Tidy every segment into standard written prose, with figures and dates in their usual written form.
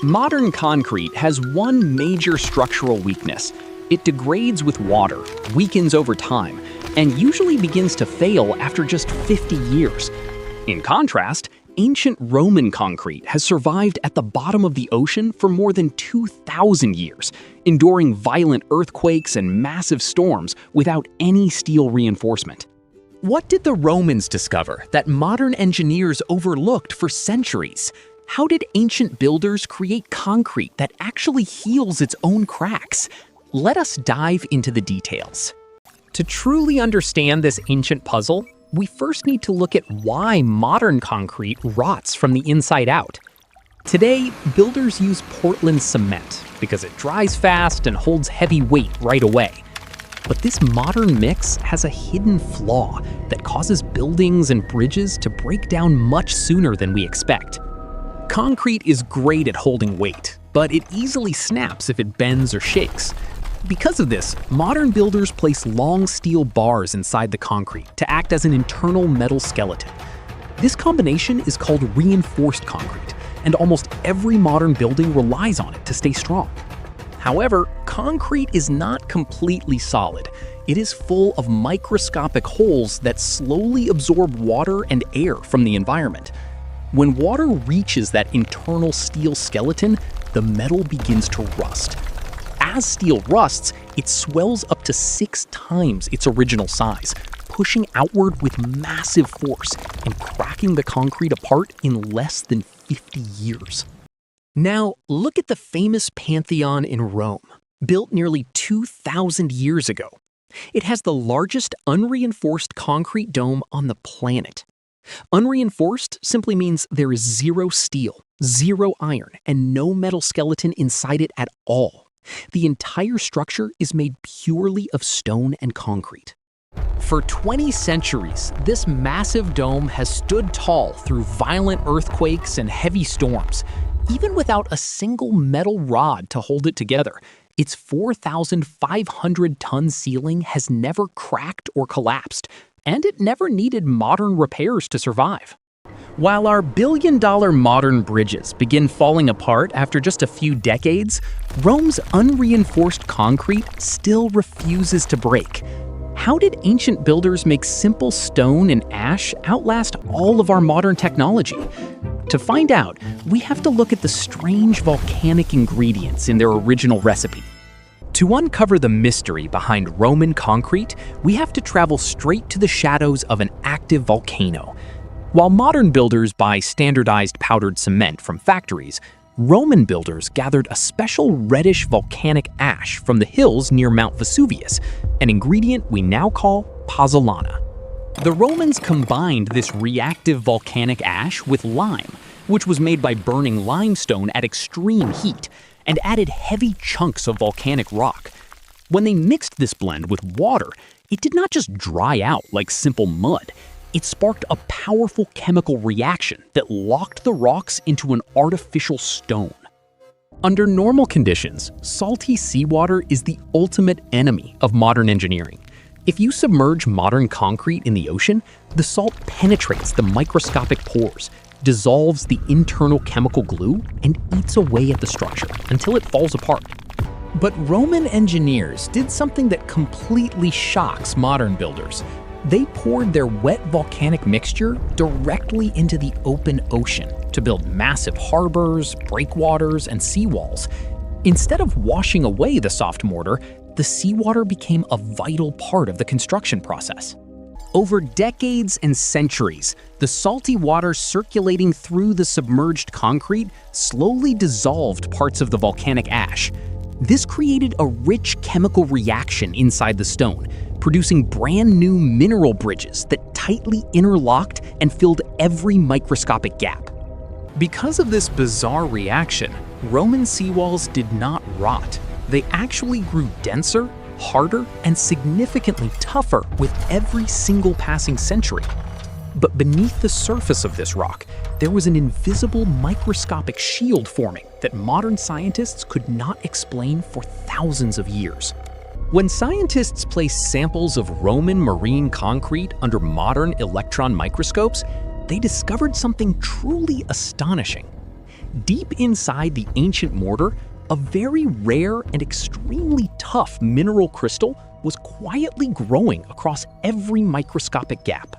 Modern concrete has one major structural weakness. It degrades with water, weakens over time, and usually begins to fail after just 50 years. In contrast, ancient Roman concrete has survived at the bottom of the ocean for more than 2,000 years, enduring violent earthquakes and massive storms without any steel reinforcement. What did the Romans discover that modern engineers overlooked for centuries? How did ancient builders create concrete that actually heals its own cracks? Let us dive into the details. To truly understand this ancient puzzle, we first need to look at why modern concrete rots from the inside out. Today, builders use Portland cement because it dries fast and holds heavy weight right away. But this modern mix has a hidden flaw that causes buildings and bridges to break down much sooner than we expect. Concrete is great at holding weight, but it easily snaps if it bends or shakes. Because of this, modern builders place long steel bars inside the concrete to act as an internal metal skeleton. This combination is called reinforced concrete, and almost every modern building relies on it to stay strong. However, concrete is not completely solid. It is full of microscopic holes that slowly absorb water and air from the environment. When water reaches that internal steel skeleton, the metal begins to rust. As steel rusts, it swells up to 6 times its original size, pushing outward with massive force and cracking the concrete apart in less than 50 years. Now, look at the famous Pantheon in Rome, built nearly 2,000 years ago. It has the largest unreinforced concrete dome on the planet. Unreinforced simply means there is zero steel, zero iron, and no metal skeleton inside it at all. The entire structure is made purely of stone and concrete. For 20 centuries, this massive dome has stood tall through violent earthquakes and heavy storms. Even without a single metal rod to hold it together, its 4,500-ton ceiling has never cracked or collapsed, and it never needed modern repairs to survive. While our billion-dollar modern bridges begin falling apart after just a few decades, Rome's unreinforced concrete still refuses to break. How did ancient builders make simple stone and ash outlast all of our modern technology? To find out, we have to look at the strange volcanic ingredients in their original recipe. To uncover the mystery behind Roman concrete, we have to travel straight to the shadows of an active volcano. While modern builders buy standardized powdered cement from factories, Roman builders gathered a special reddish volcanic ash from the hills near Mount Vesuvius, an ingredient we now call pozzolana. The Romans combined this reactive volcanic ash with lime, which was made by burning limestone at extreme heat, and added heavy chunks of volcanic rock. When they mixed this blend with water, it did not just dry out like simple mud. It sparked a powerful chemical reaction that locked the rocks into an artificial stone. Under normal conditions, salty seawater is the ultimate enemy of modern engineering. If you submerge modern concrete in the ocean, the salt penetrates the microscopic pores, dissolves the internal chemical glue, and eats away at the structure until it falls apart. But Roman engineers did something that completely shocks modern builders. They poured their wet volcanic mixture directly into the open ocean to build massive harbors, breakwaters, and seawalls. Instead of washing away the soft mortar, the seawater became a vital part of the construction process. Over decades and centuries, the salty water circulating through the submerged concrete slowly dissolved parts of the volcanic ash. This created a rich chemical reaction inside the stone, producing brand new mineral bridges that tightly interlocked and filled every microscopic gap. Because of this bizarre reaction, Roman seawalls did not rot. They actually grew denser, harder, and significantly tougher with every single passing century. But beneath the surface of this rock, there was an invisible microscopic shield forming that modern scientists could not explain for thousands of years. When scientists placed samples of Roman marine concrete under modern electron microscopes, they discovered something truly astonishing. Deep inside the ancient mortar, a very rare and extremely tough mineral crystal was quietly growing across every microscopic gap.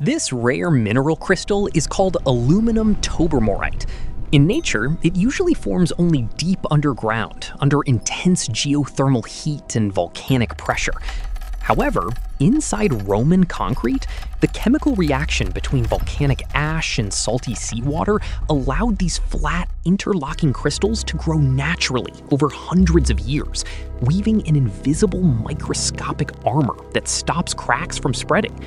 This rare mineral crystal is called aluminum tobermorite. In nature, it usually forms only deep underground, under intense geothermal heat and volcanic pressure. However, inside Roman concrete, the chemical reaction between volcanic ash and salty seawater allowed these flat, interlocking crystals to grow naturally over hundreds of years, weaving an invisible microscopic armor that stops cracks from spreading.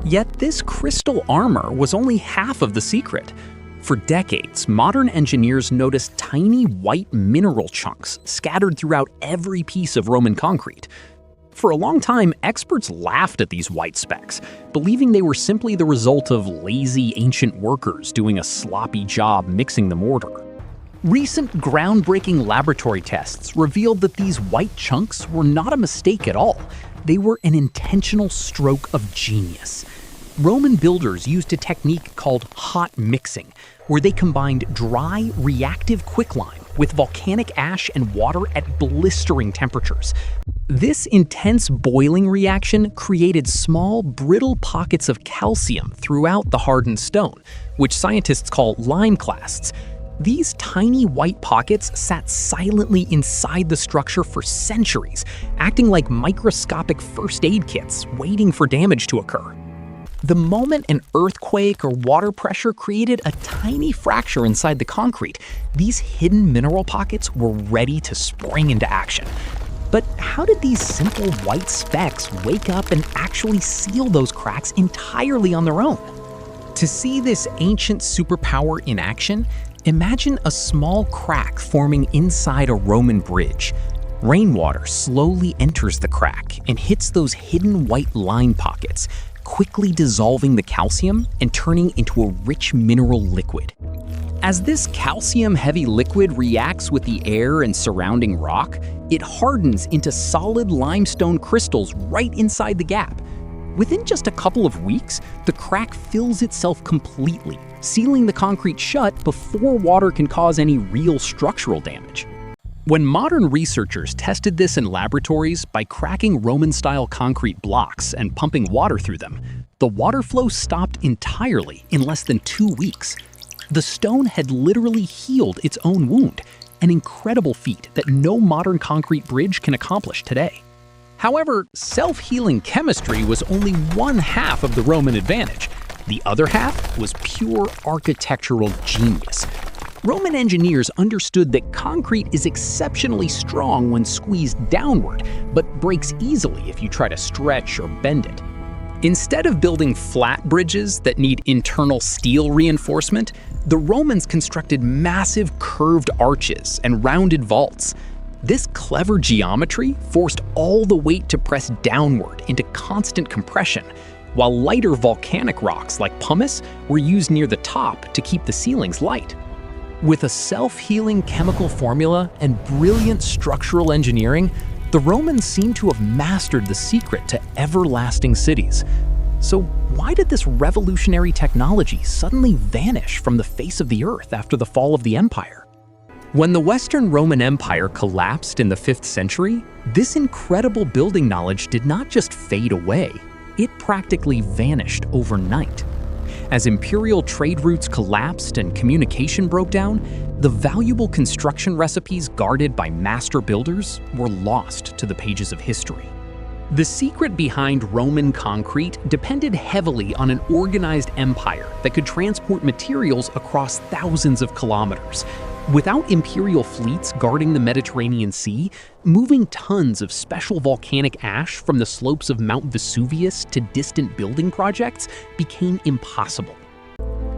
Yet this crystal armor was only half of the secret. For decades, modern engineers noticed tiny white mineral chunks scattered throughout every piece of Roman concrete. For a long time, experts laughed at these white specks, believing they were simply the result of lazy ancient workers doing a sloppy job mixing the mortar. Recent groundbreaking laboratory tests revealed that these white chunks were not a mistake at all. They were an intentional stroke of genius. Roman builders used a technique called hot mixing, where they combined dry, reactive quicklime with volcanic ash and water at blistering temperatures. This intense boiling reaction created small, brittle pockets of calcium throughout the hardened stone, which scientists call limeclasts. These tiny white pockets sat silently inside the structure for centuries, acting like microscopic first aid kits waiting for damage to occur. The moment an earthquake or water pressure created a tiny fracture inside the concrete, these hidden mineral pockets were ready to spring into action. But how did these simple white specks wake up and actually seal those cracks entirely on their own? To see this ancient superpower in action, imagine a small crack forming inside a Roman bridge. Rainwater slowly enters the crack and hits those hidden white line pockets, quickly dissolving the calcium and turning into a rich mineral liquid. As this calcium-heavy liquid reacts with the air and surrounding rock, it hardens into solid limestone crystals right inside the gap. Within just a couple of weeks, the crack fills itself completely, sealing the concrete shut before water can cause any real structural damage. When modern researchers tested this in laboratories by cracking Roman-style concrete blocks and pumping water through them, the water flow stopped entirely in less than 2 weeks. The stone had literally healed its own wound, an incredible feat that no modern concrete bridge can accomplish today. However, self-healing chemistry was only one half of the Roman advantage. The other half was pure architectural genius. Roman engineers understood that concrete is exceptionally strong when squeezed downward, but breaks easily if you try to stretch or bend it. Instead of building flat bridges that need internal steel reinforcement, the Romans constructed massive curved arches and rounded vaults. This clever geometry forced all the weight to press downward into constant compression, while lighter volcanic rocks like pumice were used near the top to keep the ceilings light. With a self-healing chemical formula and brilliant structural engineering, the Romans seem to have mastered the secret to everlasting cities. So why did this revolutionary technology suddenly vanish from the face of the earth after the fall of the empire? When the Western Roman Empire collapsed in the 5th century, this incredible building knowledge did not just fade away, it practically vanished overnight. As imperial trade routes collapsed and communication broke down, the valuable construction recipes guarded by master builders were lost to the pages of history. The secret behind Roman concrete depended heavily on an organized empire that could transport materials across thousands of kilometers. Without imperial fleets guarding the Mediterranean Sea, moving tons of special volcanic ash from the slopes of Mount Vesuvius to distant building projects became impossible.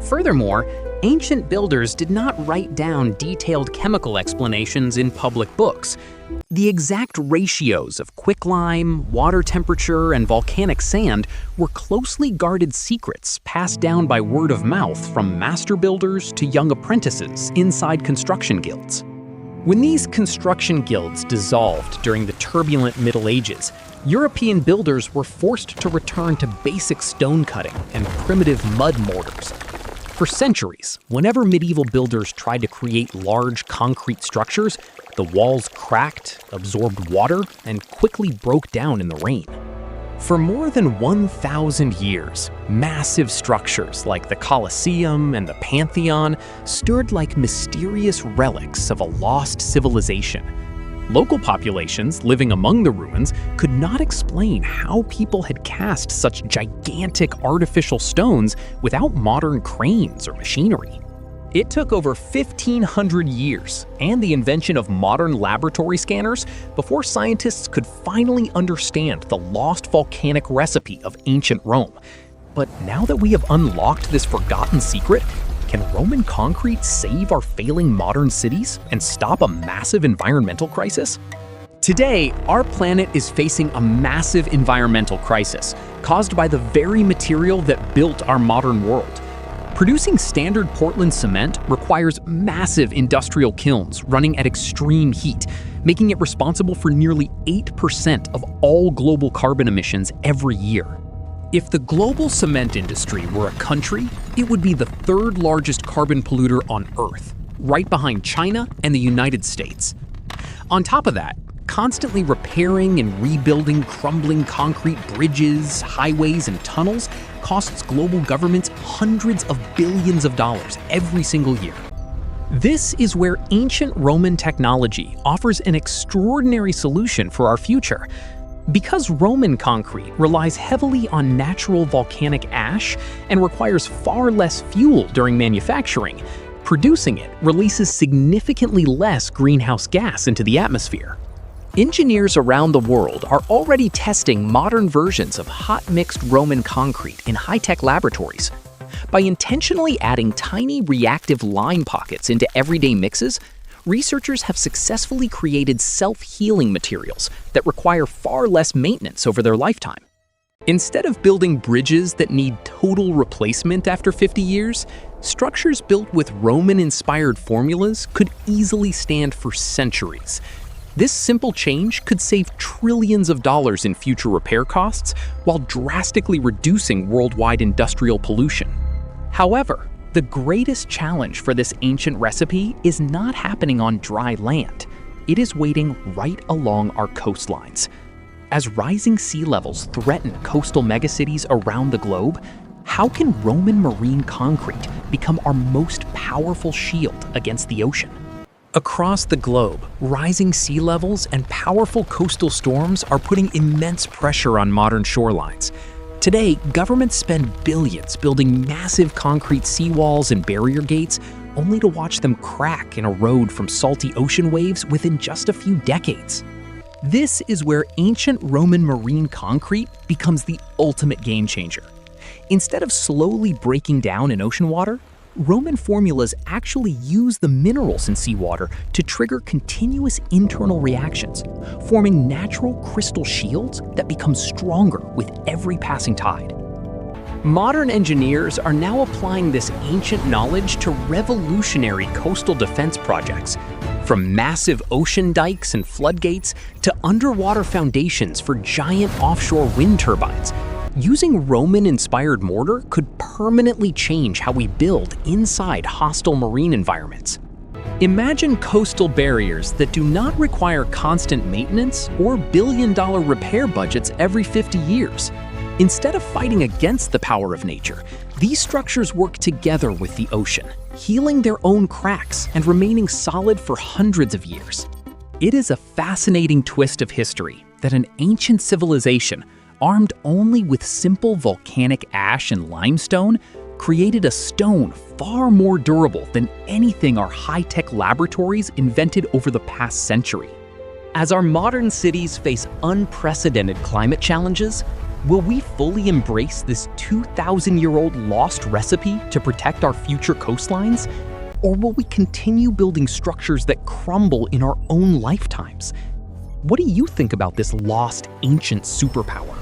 Furthermore, ancient builders did not write down detailed chemical explanations in public books. The exact ratios of quicklime, water temperature, and volcanic sand were closely guarded secrets passed down by word of mouth from master builders to young apprentices inside construction guilds. When these construction guilds dissolved during the turbulent Middle Ages, European builders were forced to return to basic stone cutting and primitive mud mortars. For centuries, whenever medieval builders tried to create large concrete structures, the walls cracked, absorbed water, and quickly broke down in the rain. For more than 1,000 years, massive structures like the Colosseum and the Pantheon stood like mysterious relics of a lost civilization. Local populations living among the ruins could not explain how people had cast such gigantic artificial stones without modern cranes or machinery. It took over 1,500 years and the invention of modern laboratory scanners before scientists could finally understand the lost volcanic recipe of ancient Rome. But now that we have unlocked this forgotten secret, can Roman concrete save our failing modern cities and stop a massive environmental crisis? Today, our planet is facing a massive environmental crisis caused by the very material that built our modern world. Producing standard Portland cement requires massive industrial kilns running at extreme heat, making it responsible for nearly 8% of all global carbon emissions every year. If the global cement industry were a country, it would be the third largest carbon polluter on Earth, right behind China and the United States. On top of that, constantly repairing and rebuilding crumbling concrete bridges, highways, and tunnels costs global governments hundreds of billions of dollars every single year. This is where ancient Roman technology offers an extraordinary solution for our future. Because Roman concrete relies heavily on natural volcanic ash and requires far less fuel during manufacturing, producing it releases significantly less greenhouse gas into the atmosphere. Engineers around the world are already testing modern versions of hot-mixed Roman concrete in high-tech laboratories. By intentionally adding tiny reactive lime pockets into everyday mixes, researchers have successfully created self-healing materials that require far less maintenance over their lifetime. Instead of building bridges that need total replacement after 50 years, structures built with Roman-inspired formulas could easily stand for centuries. This simple change could save trillions of dollars in future repair costs while drastically reducing worldwide industrial pollution. However, the greatest challenge for this ancient recipe is not happening on dry land. It is waiting right along our coastlines. As rising sea levels threaten coastal megacities around the globe, how can Roman marine concrete become our most powerful shield against the ocean? Across the globe, rising sea levels and powerful coastal storms are putting immense pressure on modern shorelines. Today, governments spend billions building massive concrete seawalls and barrier gates, only to watch them crack and erode from salty ocean waves within just a few decades. This is where ancient Roman marine concrete becomes the ultimate game changer. Instead of slowly breaking down in ocean water, Roman formulas actually use the minerals in seawater to trigger continuous internal reactions, forming natural crystal shields that become stronger with every passing tide. Modern engineers are now applying this ancient knowledge to revolutionary coastal defense projects, from massive ocean dikes and floodgates to underwater foundations for giant offshore wind turbines. Using Roman-inspired mortar could permanently change how we build inside hostile marine environments. Imagine coastal barriers that do not require constant maintenance or billion-dollar repair budgets every 50 years. Instead of fighting against the power of nature, these structures work together with the ocean, healing their own cracks and remaining solid for hundreds of years. It is a fascinating twist of history that an ancient civilization, armed only with simple volcanic ash and limestone, created a stone far more durable than anything our high-tech laboratories invented over the past century. As our modern cities face unprecedented climate challenges, will we fully embrace this 2,000-year-old lost recipe to protect our future coastlines? Or will we continue building structures that crumble in our own lifetimes? What do you think about this lost ancient superpower?